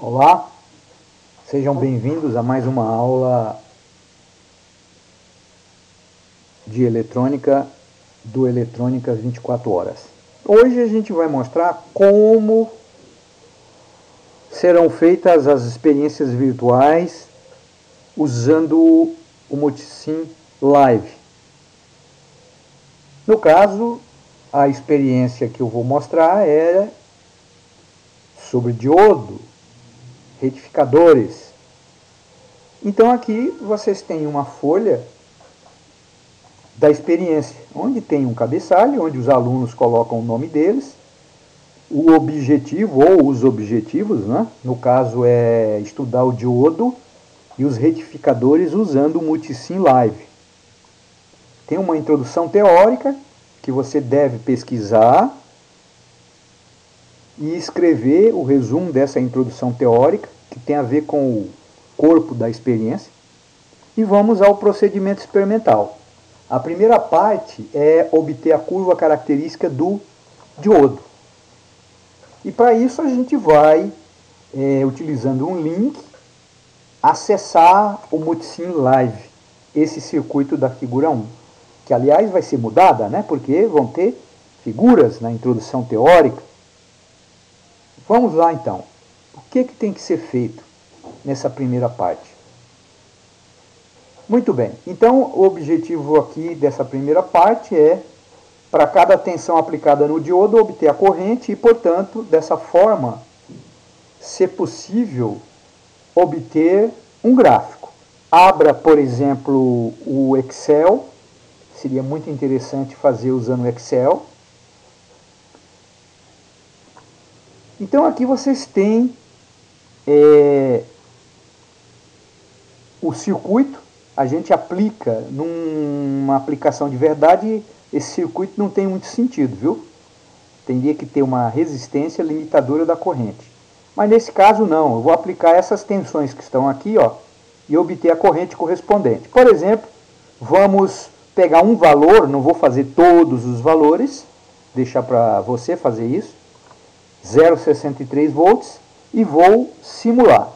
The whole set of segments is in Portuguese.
Olá, sejam bem-vindos a mais uma aula de eletrônica do Eletrônicas 24 Horas. Hoje a gente vai mostrar como serão feitas as experiências virtuais usando o Multisim Live. No caso, a experiência que eu vou mostrar é sobre diodo, retificadores. Então aqui vocês têm uma folha da experiência, onde tem um cabeçalho, onde os alunos colocam o nome deles, o objetivo ou os objetivos, né? No caso é estudar o diodo e os retificadores usando o Multisim Live. Tem uma introdução teórica que você deve pesquisar e escrever o resumo dessa introdução teórica, que tem a ver com o corpo da experiência, e vamos ao procedimento experimental. A primeira parte é obter a curva característica do diodo. E para isso a gente vai, utilizando um link, acessar o Multisim Live, esse circuito da figura 1, que aliás vai ser mudada, né? Porque vão ter figuras na introdução teórica. Vamos lá então. O que tem que ser feito nessa primeira parte? Muito bem, então o objetivo aqui dessa primeira parte é, para cada tensão aplicada no diodo, obter a corrente e, portanto, dessa forma, ser possível obter um gráfico. Abra, por exemplo, o Excel, seria muito interessante fazer usando o Excel. Então aqui vocês têm o circuito. A gente aplica numa aplicação de verdade, esse circuito não tem muito sentido, viu? Teria que ter uma resistência limitadora da corrente. Mas nesse caso não, eu vou aplicar essas tensões que estão aqui, ó, e obter a corrente correspondente. Por exemplo, vamos pegar um valor, não vou fazer todos os valores, deixar para você fazer isso, 0,63 volts, e vou simular.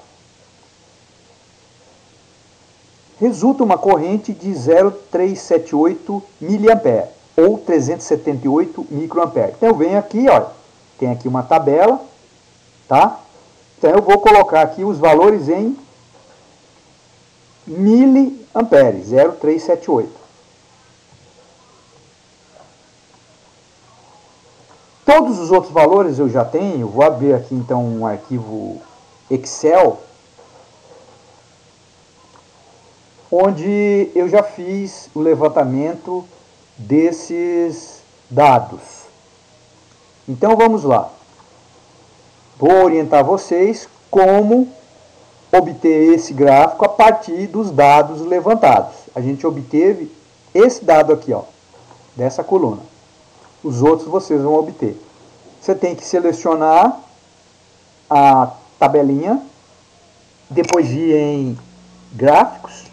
Resulta uma corrente de 0,378 mA ou 378 microamperes. Então eu venho aqui, ó, tem aqui uma tabela, tá? Então eu vou colocar aqui os valores em miliamperes, 0,378. Todos os outros valores eu já tenho, vou abrir aqui então um arquivo Excel, onde eu já fiz o levantamento desses dados. Então vamos lá. Vou orientar vocês como obter esse gráfico a partir dos dados levantados. A gente obteve esse dado aqui, ó, dessa coluna. Os outros vocês vão obter. Você tem que selecionar a tabelinha, depois ir em gráficos,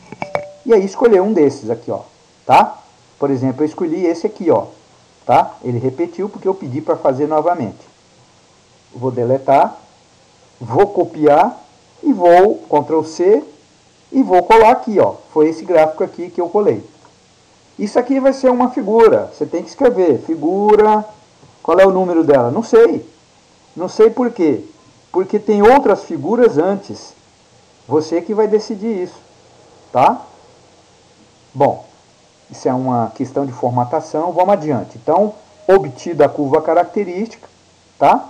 e aí escolher um desses aqui, ó, tá? Por exemplo, eu escolhi esse aqui, ó, tá? Ele repetiu porque eu pedi para fazer novamente. Vou deletar, vou copiar e vou Ctrl C e vou colar aqui, ó. Foi esse gráfico aqui que eu colei. Isso aqui vai ser uma figura. Você tem que escrever figura. Qual é o número dela? Não sei. Não sei por quê. Porque tem outras figuras antes. Você que vai decidir isso, tá? Bom, isso é uma questão de formatação, vamos adiante. Então, obtida a curva característica, tá?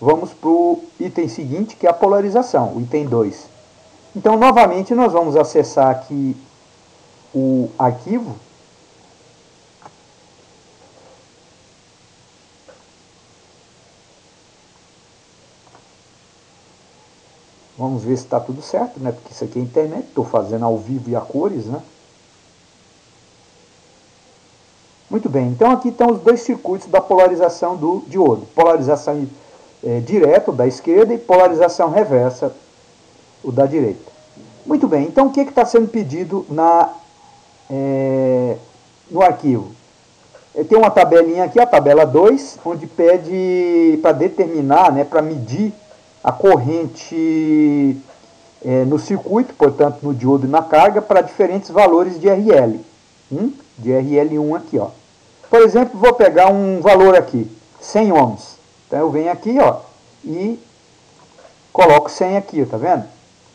Vamos para o item seguinte, que é a polarização, o item 2. Então, novamente, nós vamos acessar aqui o arquivo. Vamos ver se está tudo certo, né? Porque isso aqui é internet, estou fazendo ao vivo e a cores, né? Muito bem, então aqui estão os dois circuitos da polarização do diodo. Polarização direta, o da esquerda, e polarização reversa, o da direita. Muito bem, então o que está sendo pedido no arquivo? Tem uma tabelinha aqui, a tabela 2, onde pede para determinar, né, para medir a corrente no circuito, portanto no diodo e na carga, para diferentes valores de RL. De RL1 aqui, ó. Por exemplo, vou pegar um valor aqui, 100 ohms. Então eu venho aqui, ó, e coloco 100 aqui, tá vendo?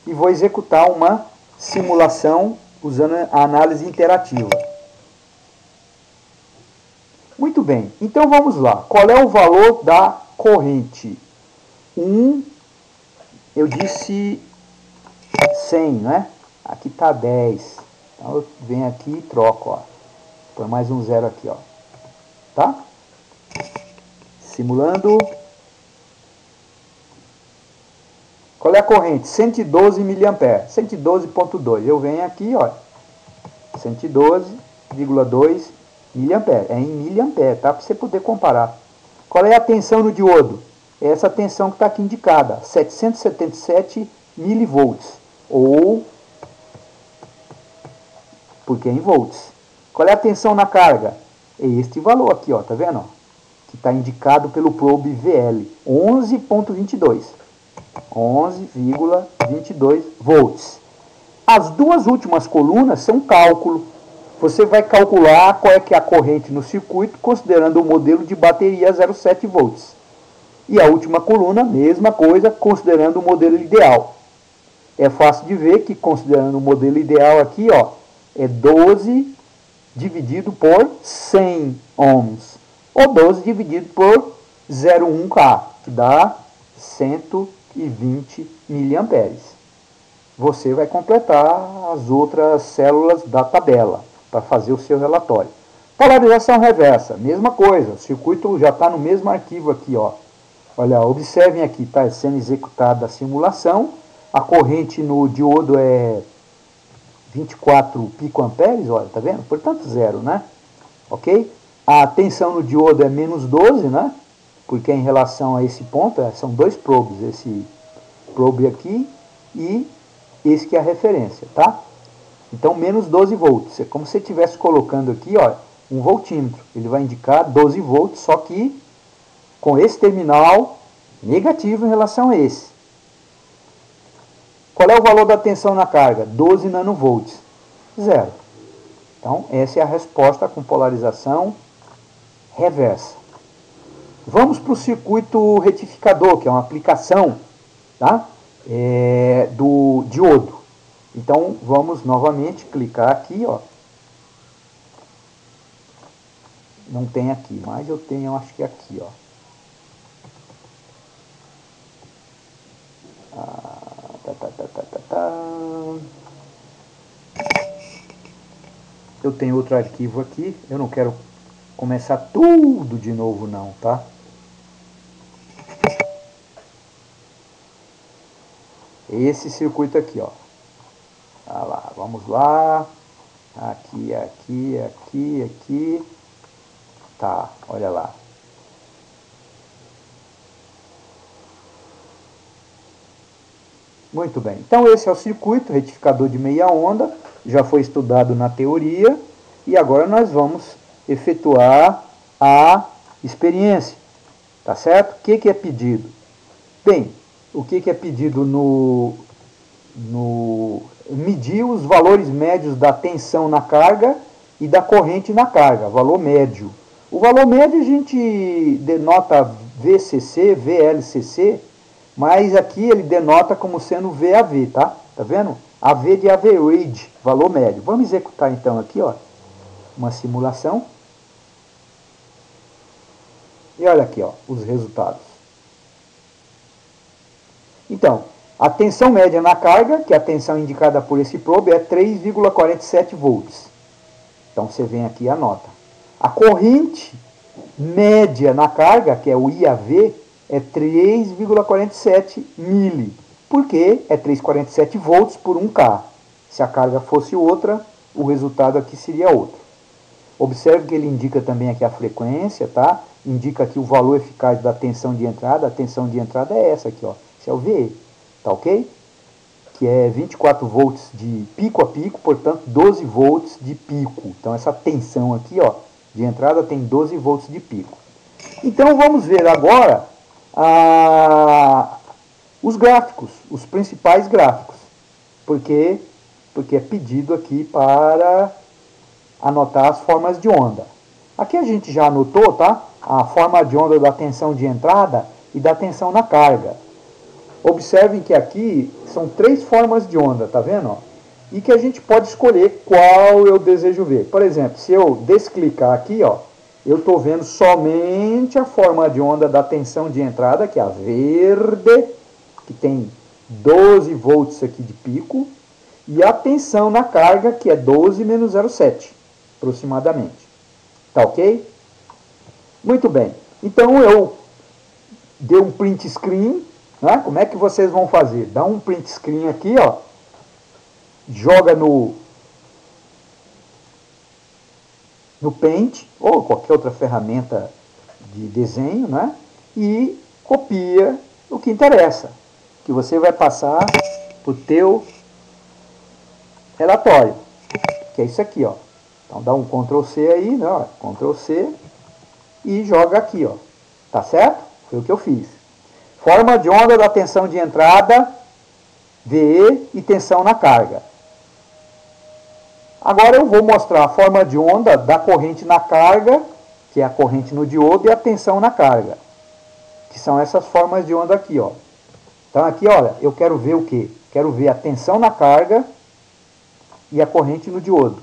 E vou executar uma simulação usando a análise interativa. Muito bem, então vamos lá. Qual é o valor da corrente? Eu disse 100, né? Aqui está 10. Então eu venho aqui e troco, ó. Põe mais um zero aqui, ó. Tá? Simulando. Qual é a corrente? 112 mA. 112.2. Eu venho aqui, ó. 112,2 mA. É em miliampere, tá? Para você poder comparar. Qual é a tensão no diodo? É essa tensão que está aqui indicada. 777 milivolts. Ou, porque é em volts. Qual é a tensão na carga? É este valor aqui, ó. Tá vendo? Que está indicado pelo probe VL. 11.22. 11,22 volts. As duas últimas colunas são cálculo. Você vai calcular qual é que é a corrente no circuito, considerando o modelo de bateria 0,7 volts. E a última coluna, mesma coisa, considerando o modelo ideal. É fácil de ver que, considerando o modelo ideal aqui, ó, é 12 dividido por 100 ohms. Ou 12 dividido por 0,1K, que dá 120 miliamperes. Você vai completar as outras células da tabela para fazer o seu relatório. Polarização reversa, mesma coisa. O circuito já está no mesmo arquivo aqui, ó. Olha, observem aqui, está sendo executada a simulação. A corrente no diodo é 24 picoamperes, olha, tá vendo? Portanto, zero, né? Ok? A tensão no diodo é menos 12, né? Porque em relação a esse ponto, são dois probes, esse probe aqui e esse que é a referência, tá? Então, menos 12 volts. É como se você estivesse colocando aqui, ó, um voltímetro. Ele vai indicar 12 volts, só que com esse terminal negativo em relação a esse. Qual é o valor da tensão na carga? 12 nanovolts. Zero. Então, essa é a resposta com polarização reversa. Vamos para o circuito retificador, que é uma aplicação, tá? Do diodo. Então, vamos novamente clicar aqui, ó. Não tem aqui, mas eu tenho, acho que aqui, ó. Eu tenho outro arquivo aqui. Eu não quero começar tudo de novo, não, tá? Esse circuito aqui, ó. Ah lá, vamos lá. Aqui, aqui, aqui, aqui. Tá, olha lá. Muito bem. Então esse é o circuito retificador de meia onda. Já foi estudado na teoria. E agora nós vamos efetuar a experiência. Tá certo? O que é pedido? Bem, o que é pedido medir os valores médios da tensão na carga e da corrente na carga, valor médio. O valor médio a gente denota VCC, VLCC, mas aqui ele denota como sendo VAV, tá? Tá vendo? AV de average, valor médio. Vamos executar então aqui, ó, uma simulação. E olha aqui, ó, os resultados. Então, a tensão média na carga, que é a tensão indicada por esse probe, é 3,47 volts. Então, você vem aqui e anota. A corrente média na carga, que é o IAV, é 3,47 mili. Por quê? É 3,47 volts por 1K. Se a carga fosse outra, o resultado aqui seria outro. Observe que ele indica também aqui a frequência, tá? Indica aqui o valor eficaz da tensão de entrada. A tensão de entrada é essa aqui, ó. Esse é o VE, tá ok? Que é 24 volts de pico a pico, portanto 12 volts de pico. Então essa tensão aqui, ó, de entrada tem 12 volts de pico. Então vamos ver agora os gráficos, os principais gráficos. Porque é pedido aqui para anotar as formas de onda. Aqui a gente já anotou, tá? A forma de onda da tensão de entrada e da tensão na carga. Observem que aqui são 3 formas de onda, tá vendo? Ó? E que a gente pode escolher qual eu desejo ver. Por exemplo, se eu desclicar aqui, ó, eu estou vendo somente a forma de onda da tensão de entrada, que é a verde, que tem 12 volts aqui de pico, e a tensão na carga, que é 12 menos 0,7, aproximadamente. Tá ok? Muito bem. Então eu dei um print screen, né? Como é que vocês vão fazer? Dá um print screen aqui, ó, joga no Paint, ou qualquer outra ferramenta de desenho, né? E copia o que interessa, que você vai passar para o teu relatório, que é isso aqui, ó. Então dá um Ctrl C aí, né? Ó, Ctrl C e joga aqui, ó. Tá certo? Foi o que eu fiz. Forma de onda da tensão de entrada, VE e tensão na carga. Agora eu vou mostrar a forma de onda da corrente na carga, que é a corrente no diodo, e a tensão na carga, que são essas formas de onda aqui, ó. Então aqui, olha, eu quero ver o quê? Quero ver a tensão na carga e a corrente no diodo.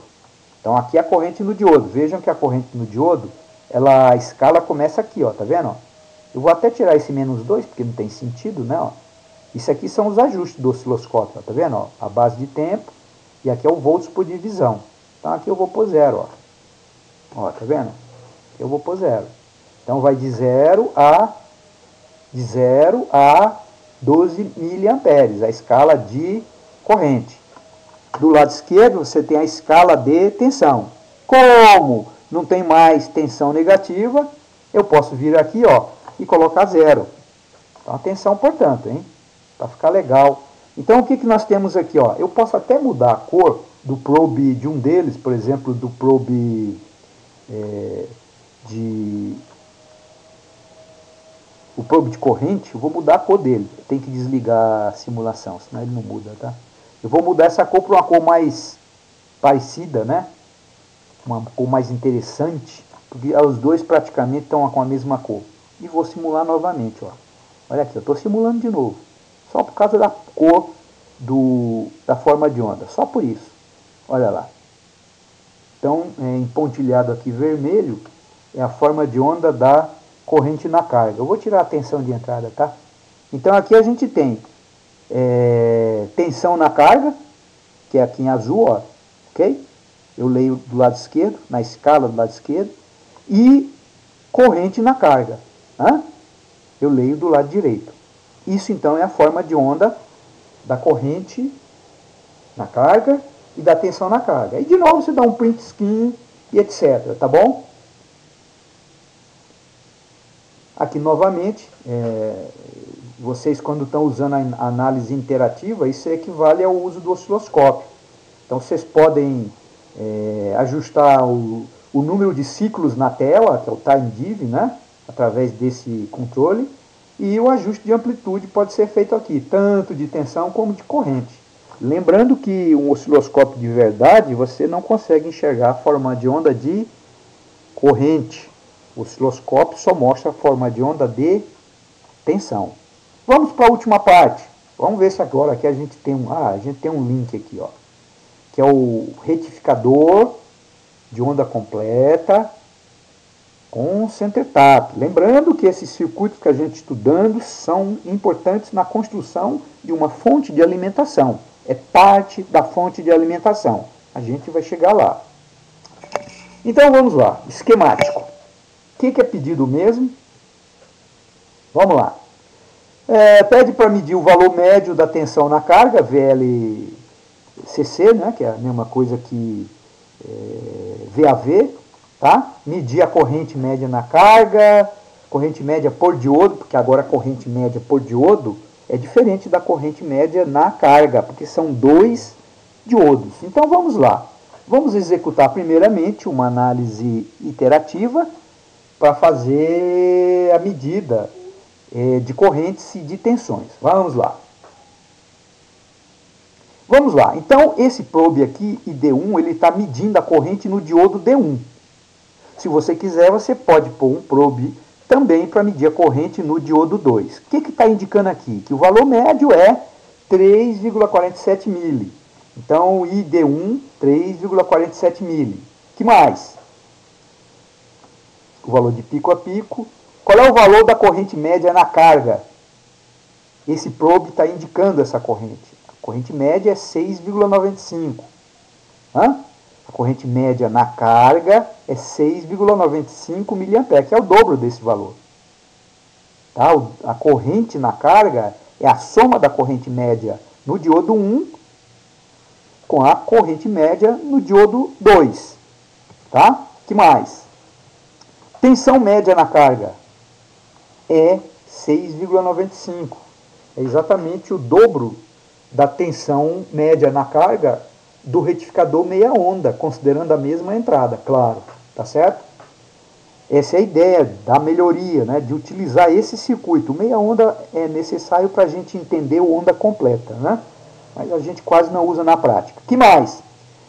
Então aqui é a corrente no diodo. Vejam que a corrente no diodo, a escala começa aqui, ó, tá vendo? Ó? Eu vou até tirar esse menos 2, porque não tem sentido, né? Ó. Isso aqui são os ajustes do osciloscópio, ó, tá vendo? Ó? A base de tempo, e aqui é o volts por divisão. Então aqui eu vou pôr 0, ó. Ó, tá vendo? Aqui eu vou pôr 0. Então vai de 0 a 12 miliamperes, a escala de corrente. Do lado esquerdo você tem a escala de tensão. Como não tem mais tensão negativa, eu posso vir aqui, ó, e colocar 0. Então atenção, portanto, hein? Para ficar legal. Então o que nós temos aqui, ó? Eu posso até mudar a cor do probe de um deles, por exemplo, do probe o probe de corrente. Eu vou mudar a cor dele. Eu tenho que desligar a simulação, senão ele não muda, tá? Eu vou mudar essa cor para uma cor mais parecida, né? Uma cor mais interessante, porque os dois praticamente estão com a mesma cor. E vou simular novamente, ó. Olha aqui, eu estou simulando de novo. Só por causa da cor da forma de onda. Só por isso. Olha lá. Então, em pontilhado aqui vermelho, é a forma de onda da corrente na carga. Eu vou tirar a tensão de entrada, tá? Então aqui a gente tem tensão na carga, que é aqui em azul, ó, ok? Eu leio do lado esquerdo, na escala do lado esquerdo, e corrente na carga, né? Eu leio do lado direito. Isso então é a forma de onda da corrente na carga e da tensão na carga. E de novo você dá um print screen e etc, tá bom? Aqui novamente, vocês quando estão usando a análise interativa, isso equivale ao uso do osciloscópio. Então vocês podem ajustar o número de ciclos na tela, que é o time div, né? Através desse controle, e o ajuste de amplitude pode ser feito aqui, tanto de tensão como de corrente. Lembrando que um osciloscópio de verdade, você não consegue enxergar a forma de onda de corrente. O osciloscópio só mostra a forma de onda de tensão. Vamos para a última parte. Vamos ver se agora aqui a gente tem um link aqui, ó, que é o retificador de onda completa com center tap. Lembrando que esses circuitos que a gente está estudando são importantes na construção de uma fonte de alimentação. É parte da fonte de alimentação. A gente vai chegar lá. Então vamos lá. Esquemático. O que é pedido mesmo? Vamos lá. Pede para medir o valor médio da tensão na carga, VLCC, né, que é a mesma coisa que VAV, tá? Medir a corrente média na carga, corrente média por diodo, porque agora a corrente média por diodo é diferente da corrente média na carga, porque são 2 diodos. Então vamos lá. Vamos executar primeiramente uma análise iterativa para fazer a medida de correntes e de tensões. Vamos lá. Vamos lá. Então, esse probe aqui, ID1, ele está medindo a corrente no diodo D1. Se você quiser, você pode pôr um probe também para medir a corrente no diodo 2. O que está indicando aqui? Que o valor médio é 3,47 mili. Então, ID1, 3,47 mili. Que mais? O valor de pico a pico. Qual é o valor da corrente média na carga? Esse probe está indicando essa corrente. A corrente média é 6,95. A corrente média na carga é 6,95 mA, que é o dobro desse valor. Tá? A corrente na carga é a soma da corrente média no diodo 1 com a corrente média no diodo 2. Tá? Que mais? Tensão média na carga é 6,95. É exatamente o dobro da tensão média na carga do retificador meia onda, considerando a mesma entrada, claro, tá certo? Essa é a ideia da melhoria, né, de utilizar esse circuito. O meia onda é necessário para a gente entender a onda completa, né? Mas a gente quase não usa na prática. Que mais?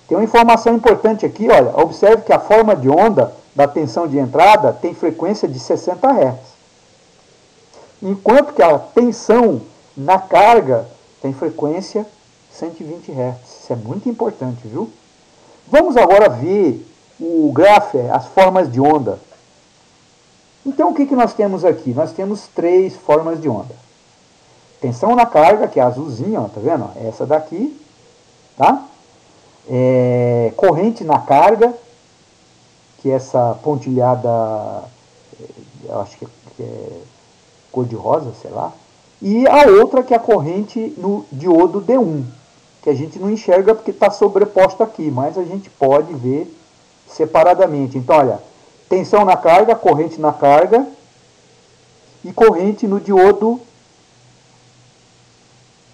Tem uma informação importante aqui, olha, observe que a forma de onda da tensão de entrada tem frequência de 60 Hz. Enquanto que a tensão na carga tem frequência 120 Hz. Isso é muito importante, viu? Vamos agora ver o gráfico, as formas de onda. Então, o que nós temos aqui? Nós temos 3 formas de onda. Tensão na carga, que é a azulzinha, ó, tá vendo? Essa daqui, tá? Corrente na carga, que é essa pontilhada, eu acho que é cor de rosa, sei lá. E a outra que é a corrente no diodo D1, que a gente não enxerga porque está sobreposto aqui, mas a gente pode ver separadamente. Então, olha, tensão na carga, corrente na carga e corrente no diodo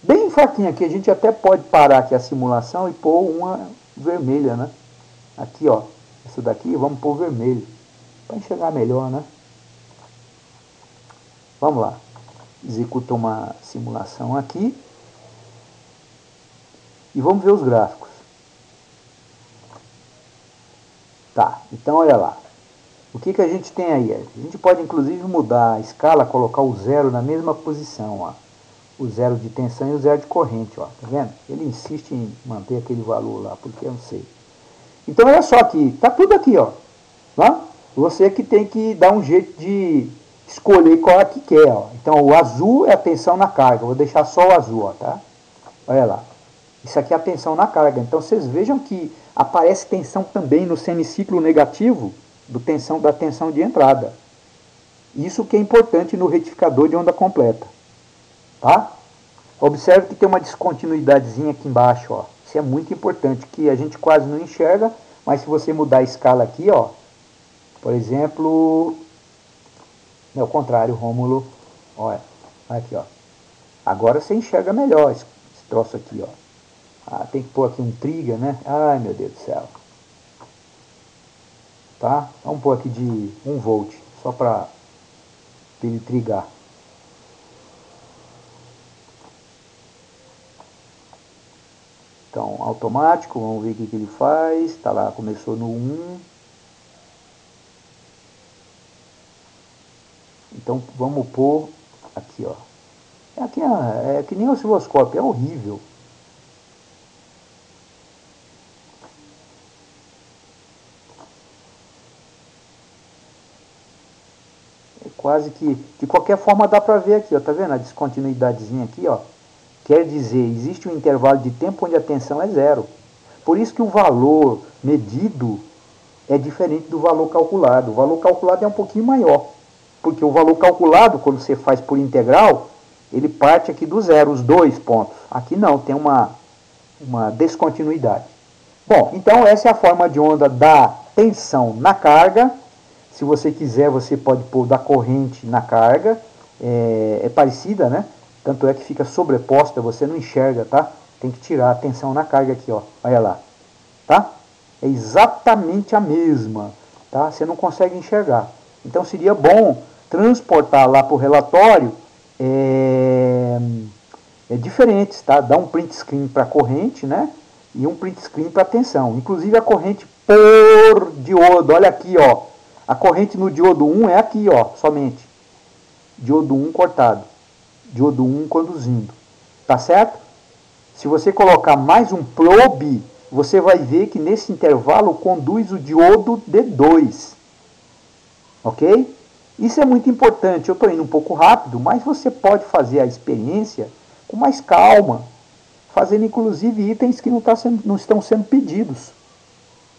bem fraquinha aqui. A gente até pode parar aqui a simulação e pôr uma vermelha, né? Aqui, ó, isso daqui, vamos pôr vermelho, para enxergar melhor, né? Vamos lá. Executa uma simulação aqui. E vamos ver os gráficos. Tá, então olha lá. O que a gente tem aí? A gente pode inclusive mudar a escala, colocar o zero na mesma posição, ó. O zero de tensão e o zero de corrente, ó. Tá vendo? Ele insiste em manter aquele valor lá, porque eu não sei. Então olha só aqui, tá tudo aqui, ó. Tá? Você que tem que dar um jeito de escolher qual é que quer, ó. Então o azul é a tensão na carga. Vou deixar só o azul, ó, tá? Olha lá. Isso aqui é a tensão na carga. Então vocês vejam que aparece tensão também no semiciclo negativo da tensão de entrada. Isso que é importante no retificador de onda completa. Tá? Observe que tem uma descontinuidadezinha aqui embaixo, ó. Isso é muito importante, que a gente quase não enxerga, mas se você mudar a escala aqui, ó, por exemplo, é o contrário, Rômulo, olha, aqui, ó. Agora você enxerga melhor esse troço aqui, ó. Ah, tem que pôr aqui um trigger, né? Ai, meu Deus do céu. Tá? Vamos pôr aqui de 1 volt, só para ele trigar. Então, automático, vamos ver o que ele faz. Tá lá, começou no 1. Então, vamos pôr aqui, ó. Aqui é que nem o osciloscópio, é horrível. Quase que, de qualquer forma, dá para ver aqui, ó, tá vendo a descontinuidadezinha aqui, ó? Quer dizer, existe um intervalo de tempo onde a tensão é zero. Por isso que o valor medido é diferente do valor calculado. O valor calculado é um pouquinho maior, porque o valor calculado, quando você faz por integral, ele parte aqui do zero, os 2 pontos. Aqui não, tem uma descontinuidade. Bom, então essa é a forma de onda da tensão na carga. Se você quiser, você pode pôr da corrente na carga. É parecida, né? Tanto é que fica sobreposta, você não enxerga, tá? Tem que tirar a tensão na carga aqui, ó. Olha lá. Tá? É exatamente a mesma, tá? Você não consegue enxergar. Então seria bom transportar lá para o relatório diferentes, tá? Dá um print screen para a corrente, né? E um print screen para a tensão. Inclusive a corrente por diodo, olha aqui, ó. A corrente no diodo 1 é aqui, ó, somente. Diodo 1 cortado. Diodo 1 conduzindo. Tá certo? Se você colocar mais um probe, você vai ver que nesse intervalo conduz o diodo D2. Ok? Isso é muito importante. Eu estou indo um pouco rápido, mas você pode fazer a experiência com mais calma, fazendo inclusive itens que não estão sendo pedidos,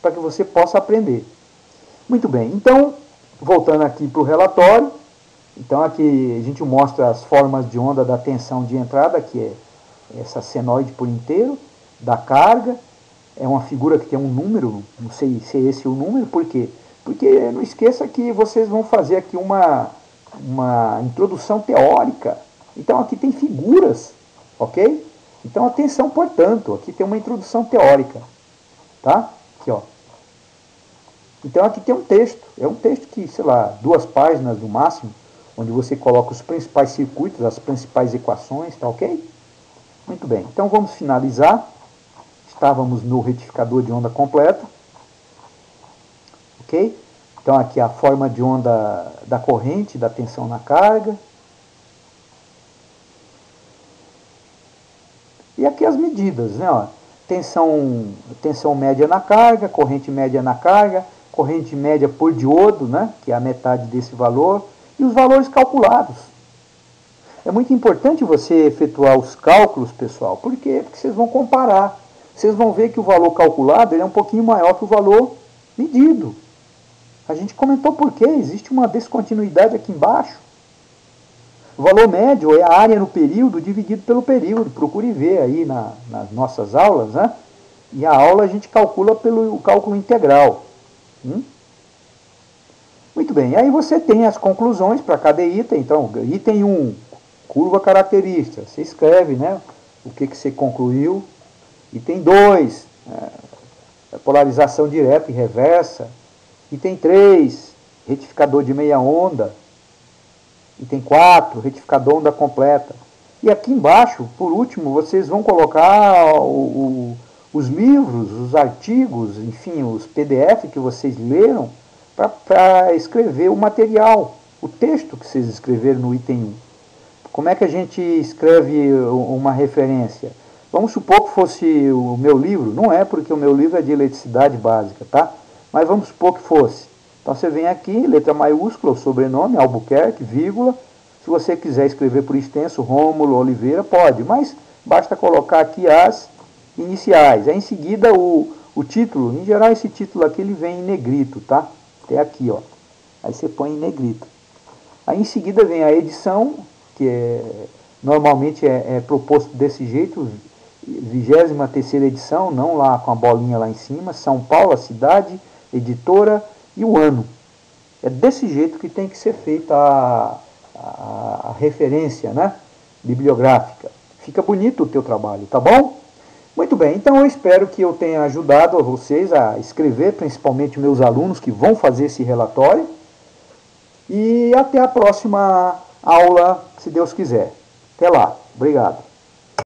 para que você possa aprender. Muito bem, então, voltando aqui para o relatório, então aqui a gente mostra as formas de onda da tensão de entrada, que é essa senoide por inteiro, da carga, é uma figura que tem um número, não sei se é esse o número, por quê? Porque não esqueça que vocês vão fazer aqui uma introdução teórica, então aqui tem figuras, ok? Então atenção, portanto, aqui tem uma introdução teórica, tá? Aqui, ó. Então aqui tem um texto, é um texto que, sei lá, 2 páginas no máximo, onde você coloca os principais circuitos, as principais equações, tá ok? Muito bem, então vamos finalizar. Estávamos no retificador de onda completa, ok? Então aqui a forma de onda da corrente, da tensão na carga. E aqui as medidas, né? Ó, tensão média na carga, corrente média na carga, corrente média por diodo, né? Que é a metade desse valor, e os valores calculados. É muito importante você efetuar os cálculos, pessoal, por quê? Porque vocês vão comparar. Vocês vão ver que o valor calculado ele é um pouquinho maior que o valor medido. A gente comentou por quê, existe uma descontinuidade aqui embaixo. O valor médio é a área no período dividido pelo período. Procure ver aí nas nossas aulas, né? E a aula a gente calcula pelo cálculo integral. Muito bem, aí você tem as conclusões para cada item. Então, item 1, curva característica. Você escreve, né? O que você concluiu. Item 2, polarização direta e reversa. Item 3, retificador de meia onda. Item 4, retificador onda completa. E aqui embaixo, por último, vocês vão colocar os livros, os artigos, enfim, os PDF que vocês leram para escrever o material, o texto que vocês escreveram no item 1. Como é que a gente escreve uma referência? Vamos supor que fosse o meu livro, não é porque o meu livro é de eletricidade básica, tá? Mas vamos supor que fosse. Então você vem aqui, letra maiúscula, o sobrenome, Albuquerque, vírgula. Se você quiser escrever por extenso, Rômulo Oliveira, pode, mas basta colocar aqui as iniciais. Aí em seguida o título, em geral esse título aqui ele vem em negrito, tá? Até aqui, ó. Aí você põe em negrito. Aí em seguida vem a edição, que normalmente é proposto desse jeito, 23ª edição, não lá com a bolinha lá em cima, São Paulo, a cidade, editora e o ano. É desse jeito que tem que ser feita a referência, né, bibliográfica. Fica bonito o teu trabalho, tá bom? Muito bem, então eu espero que eu tenha ajudado a vocês a escrever, principalmente meus alunos que vão fazer esse relatório. E até a próxima aula, se Deus quiser. Até lá. Obrigado.